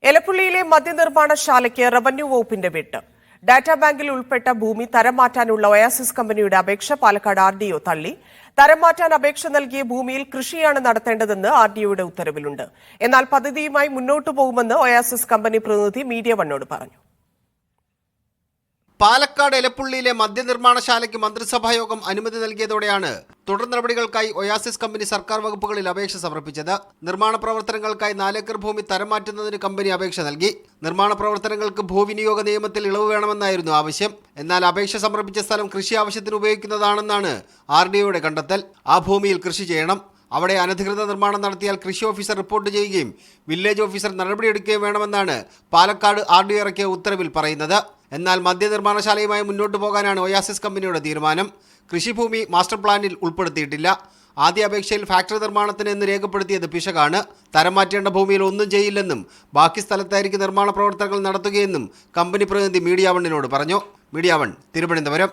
എലപ്പുള്ളിയിലെ മദ്യനിർമ്മാണശാലയ്ക്ക് revenue വകുപ്പിന്റെ വെട്ട്. Data ബാങ്കിൽ ഉൾപ്പെട്ട ഭൂമി തരം മാറ്റാനുള്ള ഒയാസിസ് കമ്പനിയുടെ അപേക്ഷ പാലക്കാട് RDO തള്ളി. തരം മാറ്റാൻ അപേക്ഷ നൽകിയ ഭൂമിയിൽ കൃഷിയാണ് നടത്തേണ്ടതെന്ന് RDOയുടെ ഉത്തരവിലുണ്ട്. എന്നാൽ പദ്ധതിയുമായി മുന്നോട്ടു പോകുമെന്ന് ഒയാസിസ് കമ്പനി പ്രതിനിധി മീഡിയ വണ്ണോട് പറഞ്ഞു. പാലക്കാട് എലപ്പുള്ളിയിലെ മദ്യനിർമ്മാണശാലയ്ക്ക് മന്ത്രിസഭായോഗം അനുമതി നൽകിയതോടെയാണ് തുടർ നടപടികൾക്കായി ഒയാസിസ് കമ്പനി സർക്കാർ വകുപ്പുകളിൽ അപേക്ഷ സമർപ്പിച്ചത്. നിർമ്മാണ പ്രവർത്തനങ്ങൾക്കായി 4 ഏക്കർ ഭൂമി തരം മാറ്റുന്നതിന് കമ്പനി അപേക്ഷ നൽകി. നിർമ്മാണ പ്രവർത്തനങ്ങൾക്ക് ഭൂവിനിയോഗ നിയമത്തിൽ ഇളവ് വേണമെന്നായിരുന്നു ആവശ്യം. എന്നാൽ അപേക്ഷ സമർപ്പിച്ച സ്ഥലം കൃഷി ആവശ്യത്തിന് ഉപയോഗിക്കുന്നതാണെന്നാണ് RDOയുടെ കണ്ടെത്തൽ. ആ ഭൂമിയിൽ കൃഷി ചെയ്യണം. അവിടെ അനധികൃത നിർമ്മാണം നടത്തിയാൽ കൃഷി ഓഫീസർ റിപ്പോർട്ട് ചെയ്യുകയും വില്ലേജ് ഓഫീസർ നടപടിയെടുക്കുകയും വേണമെന്നാണ് പാലക്കാട് RDO ഇറക്കിയ ഉത്തരവിൽ പറയുന്നത്. എന്നാൽ മദ്യനിർമ്മാണശാലയുമായി മുന്നോട്ടു പോകാനാണ് ഒയാസിസ് കമ്പനിയുടെ തീരുമാനം. കൃഷിഭൂമി മാസ്റ്റർ പ്ലാനിൽ ഉൾപ്പെടുത്തിയിട്ടില്ല. ആദ്യ അപേക്ഷയിൽ ഫാക്ടറി നിർമ്മാണത്തിന് എന്ന് രേഖപ്പെടുത്തിയത് പിശകാണ്. തരം മാറ്റേണ്ട ഭൂമിയിൽ ഒന്നും ചെയ്യില്ലെന്നും ബാക്കി സ്ഥലത്തായിരിക്കും നിർമ്മാണ പ്രവർത്തനങ്ങൾ നടത്തുകയെന്നും കമ്പനി പ്രതിനിധി മീഡിയ വണ്ണിനോട് പറഞ്ഞു. Media one, Thiruvananthapuram.